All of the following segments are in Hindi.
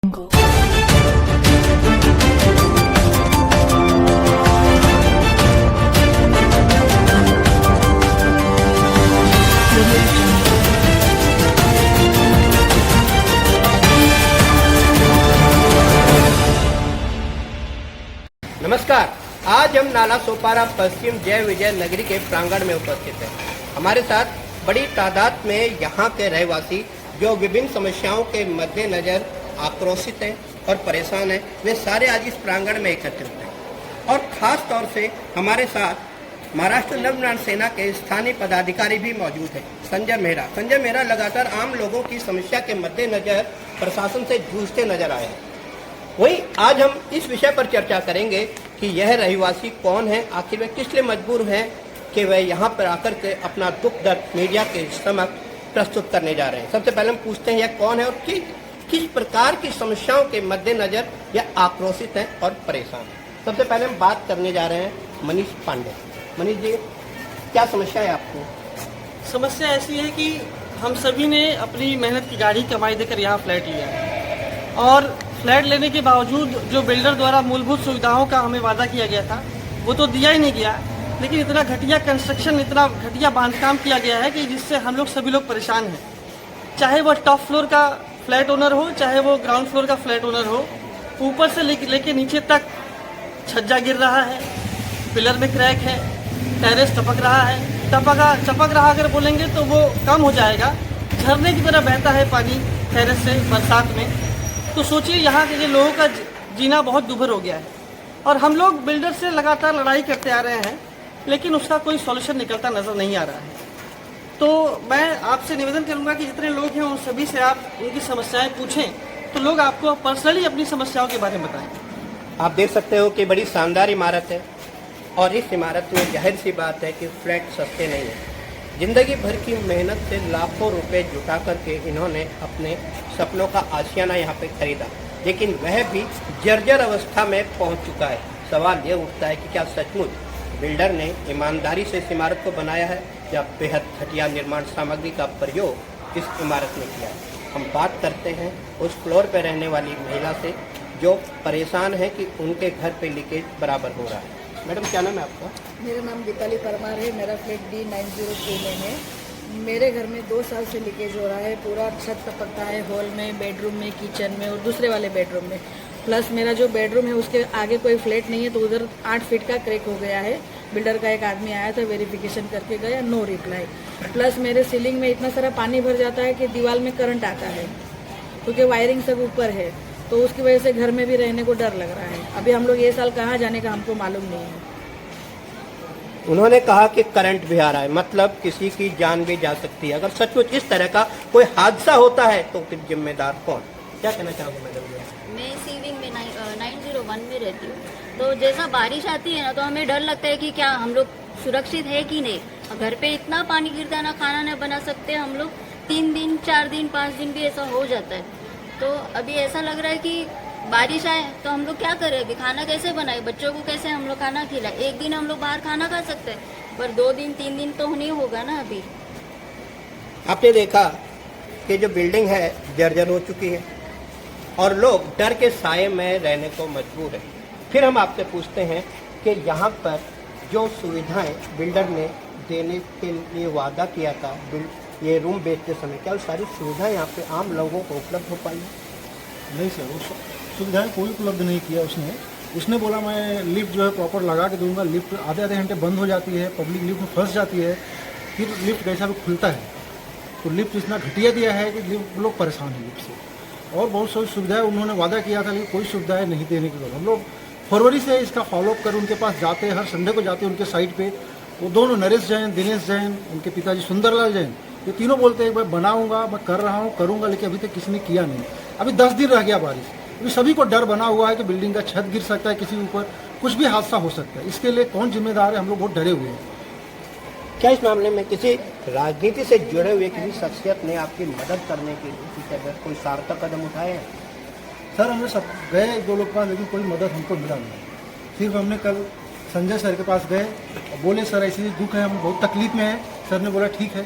नमस्कार। आज हम नाला सोपारा पश्चिम जय विजय नगरी के प्रांगण में उपस्थित हैं। हमारे साथ बड़ी तादाद में यहाँ के रहवासी जो विभिन्न समस्याओं के मद्देनजर आक्रोशित हैं और परेशान हैं, वे सारे आज इस प्रांगण में एकत्रित हैं। और खास तौर से हमारे साथ महाराष्ट्र नवनिर्माण सेना के स्थानीय पदाधिकारी भी मौजूद हैं, संजय मेहरा। संजय मेहरा लगातार आम लोगों की समस्या के मद्देनजर प्रशासन से जूझते नजर आए हैं। वहीं आज हम इस विषय पर चर्चा करेंगे कि यह रहवासी कौन है, आखिर वे किस लिए मजबूर हैं कि वे यहाँ पर आकर के अपना दुख दर्द मीडिया के समक्ष प्रस्तुत करने जा रहे हैं। सबसे पहले हम पूछते हैं यह कौन है और किस प्रकार की समस्याओं के मद्देनजर यह आक्रोशित हैं और परेशान हैं। सबसे पहले हम बात करने जा रहे हैं मनीष पांडे। मनीष जी, क्या समस्या है आपको? समस्या ऐसी है कि हम सभी ने अपनी मेहनत की गाड़ी कमाई देकर यहाँ फ्लैट लिया और फ्लैट लेने के बावजूद जो बिल्डर द्वारा मूलभूत सुविधाओं का हमें वादा किया गया था वो तो दिया ही नहीं गया, लेकिन इतना घटिया कंस्ट्रक्शन, इतना घटिया बांधकाम किया गया है कि जिससे हम लोग सभी लोग परेशान हैं। चाहे वो टॉप फ्लोर का फ्लैट ओनर हो, चाहे वो ग्राउंड फ्लोर का फ्लैट ओनर हो, ऊपर से लेके नीचे तक छज्जा गिर रहा है, पिलर में क्रैक है, टेरेस टपक रहा है। चपक रहा अगर बोलेंगे तो वो कम हो जाएगा, झरने की तरह बहता है पानी टेरेस से बरसात में। तो सोचिए यहाँ के लोगों का जीना बहुत दुभर हो गया है और हम लोग बिल्डर से लगातार लड़ाई करते आ रहे हैं, लेकिन उसका कोई सॉल्यूशन निकलता नजर नहीं आ रहा है। तो मैं आपसे निवेदन करूंगा कि जितने लोग हैं उन सभी से आप उनकी समस्याएं पूछें, तो लोग आपको पर्सनली अपनी समस्याओं के बारे में बताएं। आप देख सकते हो कि बड़ी शानदार इमारत है और इस इमारत में जाहिर सी बात है कि फ्लैट सस्ते नहीं है। जिंदगी भर की मेहनत से लाखों रुपए जुटा करके इन्होंने अपने सपनों का आशियाना यहाँ पे खरीदा, लेकिन वह भी जर्जर अवस्था में पहुँच चुका है। सवाल ये उठता है कि क्या सचमुच बिल्डर ने ईमानदारी से इस इमारत को बनाया है या बेहद घटिया निर्माण सामग्री का प्रयोग इस इमारत में किया है। हम बात करते हैं उस फ्लोर पर रहने वाली महिला से जो परेशान है कि उनके घर पे लीकेज बराबर हो रहा है। मैडम, क्या नाम है आपका? मेरा नाम दीपाली परमार है। मेरा फ्लैट D902 में है। मेरे घर में 2 साल से लीकेज हो रहा है। पूरा छत टपकता है, हॉल में, बेडरूम में, किचन में और दूसरे वाले बेडरूम में। प्लस मेरा जो बेडरूम है उसके आगे कोई फ्लैट नहीं है, तो उधर 8 फीट का क्रैक हो गया है। बिल्डर का एक आदमी आया था, वेरिफिकेशन करके गया, नो रिप्लाई। प्लस मेरे सीलिंग में इतना सारा पानी भर जाता है कि दीवार में करंट आता है, क्योंकि वायरिंग सब ऊपर है, तो उसकी वजह से घर में भी रहने को डर लग रहा है। अभी हम लोग ये साल कहाँ जाने का हमको मालूम नहीं है। उन्होंने कहा कि करंट भी आ रहा है, मतलब किसी की जान भी जा सकती है। अगर सचमुच इस तरह का कोई हादसा होता है तो फिर जिम्मेदार कौन? क्या कहना चाहोगे मैडम? मैं इसी विंग में 901 में रहती हूँ। तो जैसा बारिश आती है ना, तो हमें डर लगता है कि क्या हम लोग सुरक्षित है कि नहीं। घर पे इतना पानी गिरता है ना, खाना नहीं बना सकते हम लोग। 3 दिन, 4 दिन, 5 दिन भी ऐसा हो जाता है। तो अभी ऐसा लग रहा है कि बारिश आए तो हम लोग क्या करें, अभी खाना कैसे बनाए, बच्चों को कैसे हम लोग खाना खिलाए। एक दिन हम लोग बाहर खाना खा सकते हैं, पर 2 दिन 3 दिन तो नहीं होगा ना। अभी आपने देखा कि जो बिल्डिंग है जर्जर हो चुकी है और लोग डर के साए में रहने को मजबूर है। फिर हम आपसे पूछते हैं कि यहाँ पर जो सुविधाएं बिल्डर ने देने के लिए वादा किया था ये रूम बेचते समय, क्या वो सारी सुविधाएं यहाँ पे आम लोगों को उपलब्ध हो पाई? नहीं सर, वो सुविधाएं कोई उपलब्ध नहीं किया उसने बोला मैं लिफ्ट जो है प्रॉपर लगा के दूंगा। लिफ्ट आधे घंटे बंद हो जाती है, पब्लिक लिफ्ट में फंस जाती है, फिर लिफ्ट कैसा भी खुलता है। तो लिफ्ट इतना घटिया दिया है कि लोग परेशान हैं लिफ्ट से। और बहुत सारी सुविधाएं उन्होंने वादा किया था, लेकिन कोई सुविधाएं नहीं देने की वजह हम लोग फरवरी से इसका फॉलोअप कर उनके पास जाते हैं, हर संडे को जाते हैं उनके साइट पे। वो दोनों नरेश जैन, दिनेश जैन, उनके पिताजी सुंदरलाल जैन, ये तीनों बोलते हैं मैं बनाऊंगा, मैं कर रहा हूँ, करूंगा, लेकिन अभी तक किसी ने किया नहीं। अभी 10 दिन रह गया बारिश, अभी सभी को डर बना हुआ है कि बिल्डिंग का छत गिर सकता है, किसी के ऊपर कुछ भी हादसा हो सकता है। इसके लिए कौन जिम्मेदार है? हम लोग बहुत डरे हुए हैं। क्या इस मामले में किसी राजनीति से जुड़े हुए किसी शख्सियत ने आपकी मदद करने के लिए किसी तरह कोई सार्थक कदम उठाए हैं? सर, हमने सब गए 2 लोग पास, लेकिन कोई मदद हमको मिला नहीं। सिर्फ हमने कल संजय सर के पास गए, बोले सर ऐसी दुख है, हम बहुत तकलीफ में हैं। सर ने बोला ठीक है,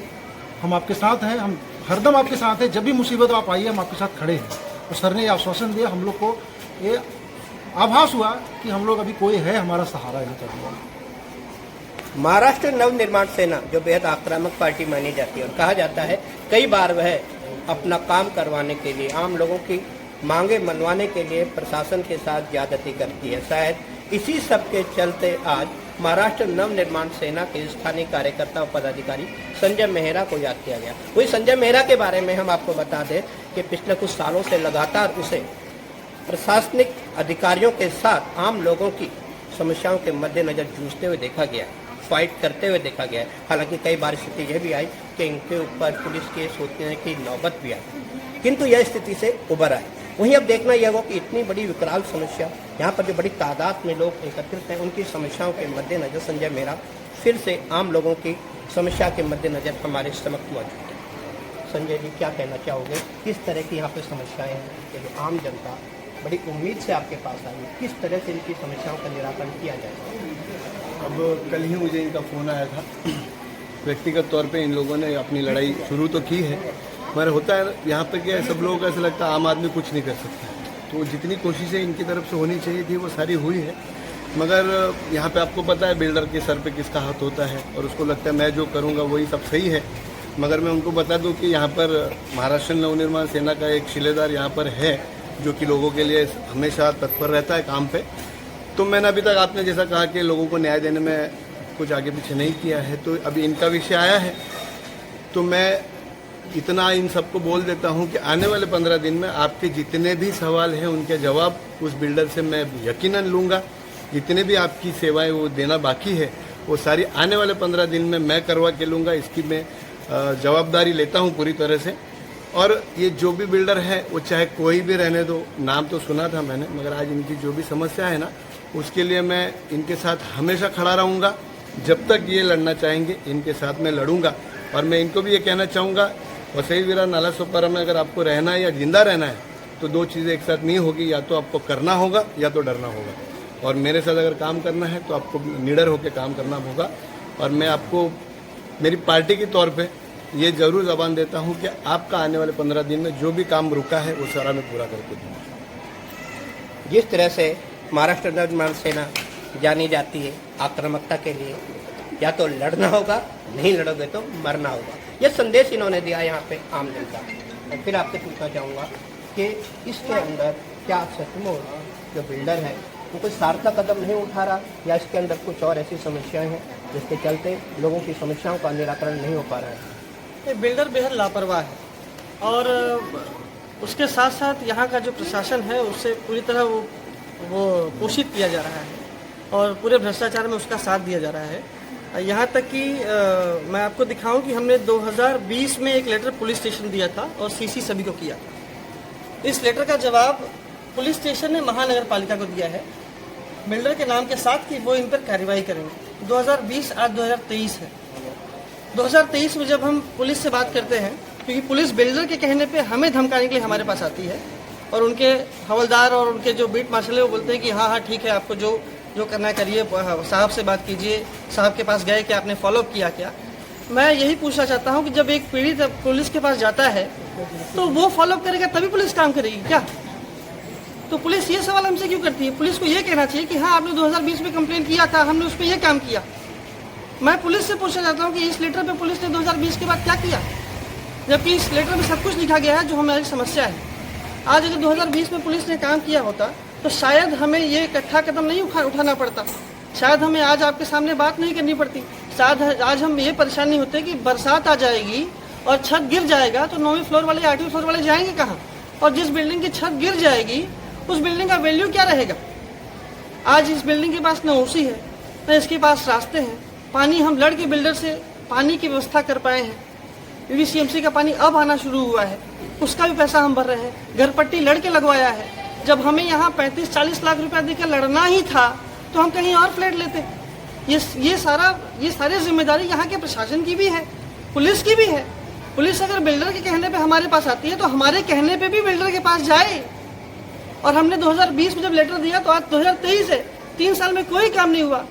हम आपके साथ हैं, हम हरदम आपके साथ हैं, जब भी मुसीबत आप आइए हम आपके साथ खड़े हैं। तो सर ने ये आश्वासन दिया, हम लोग को ये आभास हुआ कि हम लोग अभी कोई है हमारा सहारा यहाँ तक। महाराष्ट्र नवनिर्माण सेना जो बेहद आक्रामक पार्टी मानी जाती है और कहा जाता है कई बार वह अपना काम करवाने के लिए, आम लोगों की मांगे मनवाने के लिए प्रशासन के साथ ज्यादती करती है। शायद इसी सब के चलते आज महाराष्ट्र नवनिर्माण सेना के स्थानीय कार्यकर्ता और पदाधिकारी संजय मेहरा को याद किया गया। वही संजय मेहरा के बारे में हम आपको बता दें कि पिछले कुछ सालों से लगातार उसे प्रशासनिक अधिकारियों के साथ आम लोगों की समस्याओं के मद्देनजर जूझते हुए देखा गया, फाइट करते हुए देखा गया। हालांकि कई बार स्थिति यह भी आई कि इनके ऊपर पुलिस केस होने की नौबत भी आई, किंतु यह स्थिति से उबर आए। वहीं अब देखना यह होगा कि इतनी बड़ी विकराल समस्या, यहाँ पर जो बड़ी तादाद में लोग एकत्रित हैं, उनकी समस्याओं के मद्देनजर संजय मेहरा फिर से आम लोगों की समस्या के मद्देनजर हमारे समक्ष मौजूद है। संजय जी, क्या कहना चाहोगे, किस तरह की यहाँ पे समस्याएं हैं कि जो आम जनता बड़ी उम्मीद से आपके पास आई है, किस तरह से इनकी समस्याओं का निराकरण किया जाएगा? अब कल ही मुझे इनका फ़ोन आया था। व्यक्तिगत तौर पे इन लोगों ने अपनी लड़ाई शुरू तो की है, मगर होता है यहाँ पे क्या सब लोगों को ऐसा लगता है आम आदमी कुछ नहीं कर सकता। तो जितनी कोशिशें इनकी तरफ से होनी चाहिए थी वो सारी हुई है, मगर यहाँ पे आपको पता है बिल्डर के सर पे किसका हाथ होता है और उसको लगता है मैं जो करूँगा वही सब सही है। मगर मैं उनको बता दूँ कि यहाँ पर महाराष्ट्र नवनिर्माण सेना का एक शिलेदार यहाँ पर है जो कि लोगों के लिए हमेशा तत्पर रहता है काम पे। तो मैंने अभी तक आपने जैसा कहा कि लोगों को न्याय देने में कुछ आगे पीछे नहीं किया है, तो अभी इनका विषय आया है तो मैं इतना इन सबको बोल देता हूं कि आने वाले 15 दिन में आपके जितने भी सवाल हैं उनके जवाब उस बिल्डर से मैं यकीनन लूँगा। जितने भी आपकी सेवाएं वो देना बाकी है वो सारी आने वाले 15 दिन में मैं करवा के लूँगा। इसकी मैं जवाबदारी लेता हूँ पूरी तरह से। और ये जो भी बिल्डर है वो चाहे कोई भी रहने दो, नाम तो सुना था मैंने, मगर आज इनकी जो भी समस्या है ना उसके लिए मैं इनके साथ हमेशा खड़ा रहूँगा। जब तक ये लड़ना चाहेंगे इनके साथ मैं लड़ूंगा। और मैं इनको भी ये कहना चाहूँगा, वसई विरार नाला सोपारा में अगर आपको रहना है या जिंदा रहना है तो दो चीज़ें एक साथ नहीं होगी, या तो आपको करना होगा या तो डरना होगा। और मेरे साथ अगर काम करना है तो आपको निडर होकर काम करना होगा। और मैं आपको मेरी पार्टी के तौर पे ये जरूर जबान देता हूँ कि आपका आने वाले 15 दिन में जो भी काम रुका है वो सारा मैं पूरा करके दूँगा। जिस तरह से महाराष्ट्र नवनिर्माण सेना जानी जाती है आक्रामकता के लिए, या तो लड़ना होगा, नहीं लड़ोगे तो मरना होगा, यह संदेश इन्होंने दिया यहाँ पे आम जनता। और फिर आपसे पूछना चाहूँगा कि इसके अंदर क्या सचमुच जो बिल्डर है वो कोई सार्थक कदम नहीं उठा रहा, या इसके अंदर कुछ और ऐसी समस्याएं हैं जिसके चलते लोगों की समस्याओं का निराकरण नहीं हो पा रहा है? ये बिल्डर बेहद लापरवाह है और उसके साथ साथ यहाँ का जो प्रशासन है उससे पूरी तरह वो पोषित किया जा रहा है और पूरे भ्रष्टाचार में उसका साथ दिया जा रहा है। यहाँ तक कि मैं आपको दिखाऊं कि हमने 2020 में एक लेटर पुलिस स्टेशन दिया था और सीसी सभी को किया था। इस लेटर का जवाब पुलिस स्टेशन ने महानगर पालिका को दिया है बिल्डर के नाम के साथ कि वो इन पर कार्रवाई करेंगे। 2020 आज 2023 है। 2023 में जब हम पुलिस से बात करते हैं, क्योंकि पुलिस बिल्डर के कहने पे हमें धमकाने के लिए हमारे पास आती है और उनके हवलदार और उनके जो बीट मार्शल है वो बोलते हैं कि हाँ ठीक है, आपको जो करना है करिए, साहब से बात कीजिए, साहब के पास गए कि आपने फॉलोअप किया क्या। मैं यही पूछना चाहता हूँ कि जब एक पीड़ित पुलिस के पास जाता है तो वो फॉलोअप करेगा तभी पुलिस काम करेगी क्या? तो पुलिस ये सवाल हमसे क्यों करती है? पुलिस को ये कहना चाहिए कि हाँ आपने 2020 में कंप्लेन किया था, हमने उस पर यह काम किया। मैं पुलिस से पूछना चाहता हूँ कि इस लेटर पे पुलिस ने 2020 के बाद क्या किया, जबकि इस लेटर में सब कुछ लिखा गया है जो हमारी समस्या है। आज अगर 2020 में पुलिस ने काम किया होता तो शायद हमें ये इकट्ठा कदम नहीं उठाना पड़ता, शायद हमें आज आपके सामने बात नहीं करनी पड़ती, शायद आज हम ये परेशान नहीं होते कि बरसात आ जाएगी और छत गिर जाएगा तो 9वीं फ्लोर वाले 8वीं फ्लोर वाले जाएंगे कहाँ, और जिस बिल्डिंग की छत गिर जाएगी उस बिल्डिंग का वैल्यू क्या रहेगा। आज इस बिल्डिंग के पास न ओसी है न इसके पास रास्ते हैं, पानी हम लड़ के बिल्डर से पानी की व्यवस्था कर पाए हैं। PVCMC का पानी अब आना शुरू हुआ है, उसका भी पैसा हम भर रहे हैं, घर पट्टी लड़ के लगवाया है। जब हमें यहाँ 35-40 लाख रुपया देकर लड़ना ही था तो हम कहीं और फ्लैट लेते। ये सारी जिम्मेदारी यहाँ के प्रशासन की भी है, पुलिस की भी है। पुलिस अगर बिल्डर के कहने पे हमारे पास आती है तो हमारे कहने पे भी बिल्डर के पास जाए। और हमने 2020 में जब लेटर दिया तो आज 2023 है, 3 साल में कोई काम नहीं हुआ।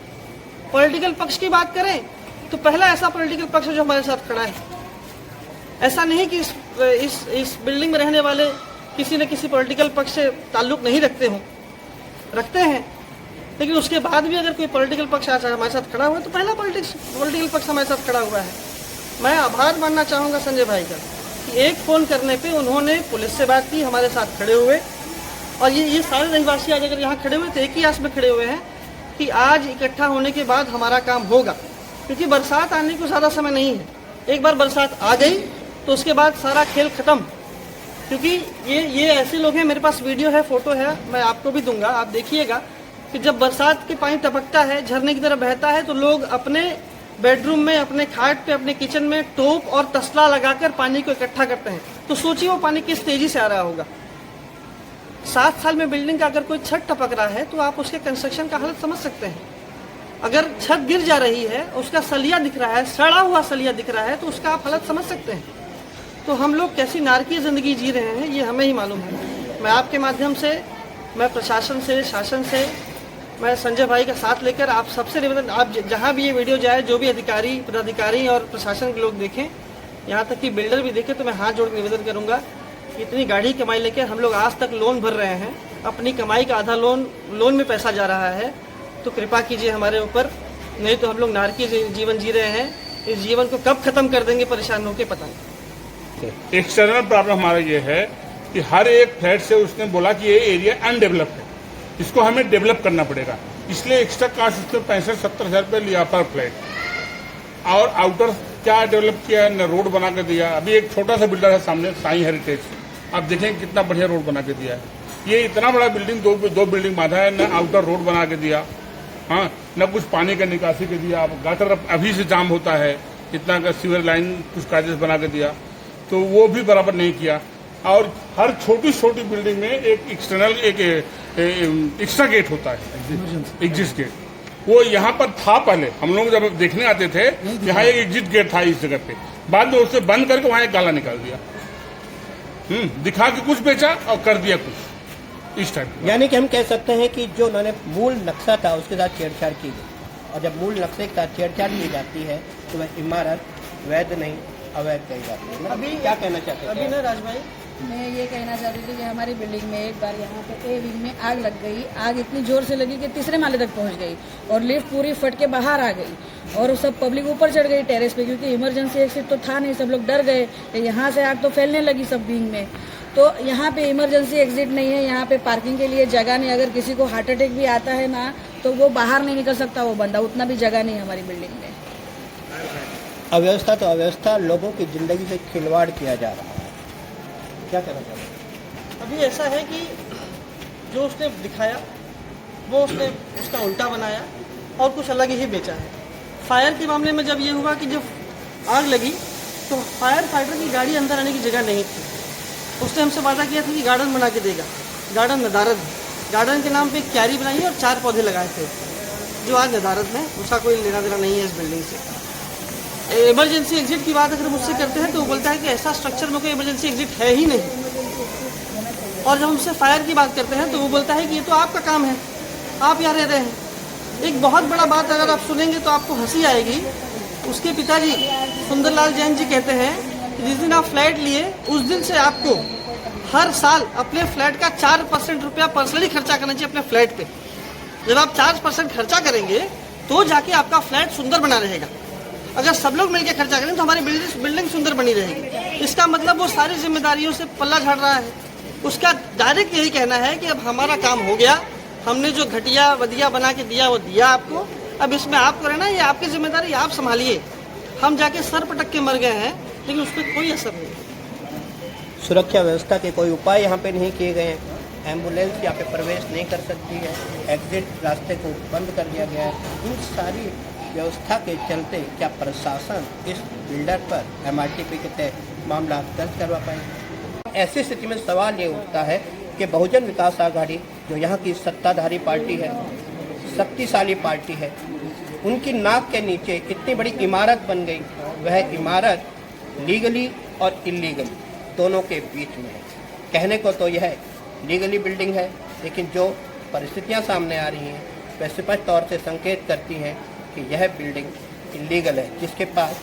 पॉलिटिकल पक्ष की बात करें तो पहला ऐसा पॉलिटिकल पक्ष है जो हमारे साथ खड़ा है। ऐसा नहीं कि इस बिल्डिंग में रहने वाले किसी न किसी पॉलिटिकल पक्ष से ताल्लुक नहीं रखते हों, रखते हैं, लेकिन उसके बाद भी अगर कोई पॉलिटिकल पक्ष आज हमारे साथ खड़ा हुआ है तो पहला पॉलिटिकल पक्ष हमारे साथ खड़ा हुआ है। मैं आभार मानना चाहूँगा संजय भाई का कि एक फ़ोन करने पे उन्होंने पुलिस से बात की, हमारे साथ खड़े हुए, और ये सारे रहवासी आज अगर यहाँ खड़े हुए तो एक ही आस में खड़े हुए हैं कि आज इकट्ठा होने के बाद हमारा काम होगा, क्योंकि बरसात आने को ज़्यादा समय नहीं है। एक बार बरसात आ गई तो उसके बाद सारा खेल ख़त्म, क्योंकि ये ऐसे लोग हैं, मेरे पास वीडियो है, फ़ोटो है, मैं आपको भी दूंगा, आप देखिएगा कि जब बरसात के पानी टपकता है, झरने की तरह बहता है, तो लोग अपने बेडरूम में, अपने खाट पे, अपने किचन में टोप और तसला लगाकर पानी को इकट्ठा करते हैं। तो सोचिए वो पानी किस तेज़ी से आ रहा होगा। 7 साल में बिल्डिंग का अगर कोई छत टपक रहा है तो आप उसके कंस्ट्रक्शन का हालत समझ सकते हैं। अगर छत गिर जा रही है, उसका सलिया दिख रहा है, सड़ा हुआ सलिया दिख रहा है, तो उसका आप हालत समझ सकते हैं। तो हम लोग कैसी नारकीय ज़िंदगी जी रहे हैं ये हमें ही मालूम है। मैं आपके माध्यम से, मैं प्रशासन से, शासन से, मैं संजय भाई का साथ लेकर आप सबसे निवेदन, आप जहाँ भी ये वीडियो जाए, जो भी अधिकारी, पदाधिकारी और प्रशासन के लोग देखें, यहाँ तक कि बिल्डर भी देखें, तो मैं हाथ जोड़ के निवेदन करूँगा कि इतनी गाढ़ी कमाई लेकर हम लोग आज तक लोन भर रहे हैं, अपनी कमाई का आधा लोन में पैसा जा रहा है, तो कृपा कीजिए हमारे ऊपर, नहीं तो हम लोग नारकीय जीवन जी रहे हैं। इस जीवन को कब खत्म कर देंगे परेशान होकर पता नहीं। एक्सटर्नल प्रॉब्लम हमारा ये है कि हर एक फ्लैट से उसने बोला कि ये एरिया अनडेवलप्ड है, इसको हमें डेवलप करना पड़ेगा, इसलिए एक्स्ट्रा कास्ट उसने 65-70 हज़ार रुपये लिया पर फ्लैट। और आउटर क्या डेवलप किया, न रोड बना के दिया। अभी एक छोटा सा बिल्डर है सामने, साई हेरिटेज, आप देखें कितना बढ़िया रोड बना के दिया है। ये इतना बड़ा बिल्डिंग, दो बिल्डिंग बांधा है, न आउटर रोड बना के दिया, हाँ, न कुछ पानी का निकासी के दिया। गटर अभी से जाम होता है, इतना का सीवर लाइन कुछ कागज बना के दिया, तो वो भी बराबर नहीं किया। और हर छोटी छोटी बिल्डिंग में एक एक्सटर्नल, एक एक्स्ट्रा गेट होता है, एग्जिट गेट, वो यहाँ पर था पहले। हम लोग जब देखने आते थे, यहाँ एक एग्जिट गेट था इस जगह पे, बाद में उसे बंद करके वहाँ एक गाला निकाल दिया, दिखा के कुछ बेचा और कर दिया कुछ इस टाइप। यानी कि हम कह सकते हैं कि जो उन्होंने मूल नक्शा था उसके साथ छेड़छाड़ की गई, और जब मूल नक्शे के साथ छेड़छाड़ की जाती है तो वह इमारत वैध नहीं अवैध कही जाती है। अभी क्या कहना चाहते हैं? अभी ना राज भाई, मैं ये कहना चाहती थी कि हमारी बिल्डिंग में एक बार यहाँ पे ए विंग में आग लग गई। आग इतनी जोर से लगी कि 3रे माले तक पहुँच गई और लिफ्ट पूरी फट के बाहर आ गई, और सब पब्लिक ऊपर चढ़ गई टेरेस पे, क्योंकि इमरजेंसी एक्सिट तो था नहीं, सब लोग डर गए। यहाँ से आग तो फैलने लगी सब विंग में। तो यहाँ पे इमरजेंसी एग्जिट नहीं है, यहाँ पे पार्किंग के लिए जगह नहीं। अगर किसी को हार्ट अटैक भी आता है ना, तो वो बाहर नहीं निकल सकता वो बंदा, उतना भी जगह नहीं है हमारी बिल्डिंग में। अव्यवस्था तो अव्यवस्था, लोगों की जिंदगी से खिलवाड़ किया जा रहा है, क्या कहना चाहते हैं? अभी ऐसा है कि जो उसने दिखाया वो उसने उसका उल्टा बनाया और कुछ अलग ही बेचा है। फायर के मामले में जब ये हुआ कि जब आग लगी तो फायर फाइटर की गाड़ी अंदर आने की जगह नहीं थी। उसने हमसे वादा किया था कि गार्डन बना के देगा। गार्डन नदारद है, गार्डन के नाम पे एक क्यारी बनाई और 4 पौधे लगाए थे जो आज नदारद में, उसका कोई लेना देना नहीं है इस बिल्डिंग से। इमरजेंसी एग्जिट की बात अगर मुझसे करते हैं तो वो बोलता है कि ऐसा स्ट्रक्चर में कोई इमरजेंसी एग्जिट है ही नहीं। और जब हमसे फायर की बात करते हैं तो वो बोलता है कि ये तो आपका काम है, आप यहाँ रह रहे हैं। एक बहुत बड़ा बात अगर आप सुनेंगे तो आपको हंसी आएगी। उसके पिताजी सुंदरलाल जैन जी कहते हैं कि जिस दिन आप फ्लैट लिए उस दिन से आपको हर साल अपने फ्लैट का 4% रुपया पर्सनली खर्चा करना चाहिए अपने फ्लैट पे। जब आप 4% खर्चा करेंगे तो जाके आपका फ्लैट सुंदर बना रहेगा। अगर सब लोग मिलकर खर्चा करें तो हमारी बिल्डिंग सुंदर बनी रहेगी। इसका मतलब वो सारी जिम्मेदारियों से पल्ला झाड़ रहा है। उसका डायरेक्ट यही कहना है कि अब हमारा काम हो गया, हमने जो घटिया वधिया बना के दिया वो दिया आपको, अब इसमें आपको रहना, ये आपकी जिम्मेदारी, आप संभालिए। हम जाके सर पटक के मर गए हैं लेकिन उस पर कोई असर नहीं। सुरक्षा व्यवस्था के कोई उपाय यहाँ पे नहीं किए गए हैं। एम्बुलेंस यहाँ पे प्रवेश नहीं कर सकती है, एग्जिट रास्ते को बंद कर दिया गया है। इन सारी व्यवस्था के चलते क्या प्रशासन इस बिल्डर पर MRTP के तहत मामला दर्ज करवा पाएंगे? ऐसी स्थिति में सवाल ये उठता है कि बहुजन विकास आघाड़ी जो यहाँ की सत्ताधारी पार्टी है, शक्तिशाली पार्टी है, उनकी नाक के नीचे इतनी बड़ी इमारत बन गई। वह इमारत लीगली और इलीगली दोनों के बीच में है। कहने को तो यह लीगली बिल्डिंग है, लेकिन जो परिस्थितियाँ सामने आ रही हैं वह स्पष्ट तौर से संकेत करती हैं कि यह बिल्डिंग इलीगल है, जिसके पास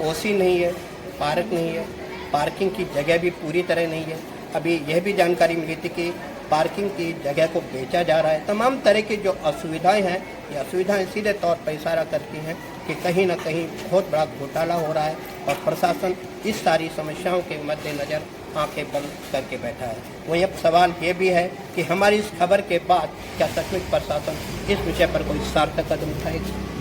OC नहीं है, पार्क नहीं है, पार्किंग की जगह भी पूरी तरह नहीं है। अभी यह भी जानकारी मिली थी कि पार्किंग की जगह को बेचा जा रहा है। तमाम तरह की जो असुविधाएं हैं, ये असुविधाएं सीधे तौर पर इशारा करती हैं कि कहीं ना कहीं बहुत बड़ा घोटाला हो रहा है और प्रशासन इस सारी समस्याओं के मद्देनज़र आंखें बंद करके बैठा है। वहीं अब सवाल ये भी है कि हमारी इस खबर के बाद क्या सचमुच प्रशासन इस विषय पर कोई सार्थक कदम उठाएगा।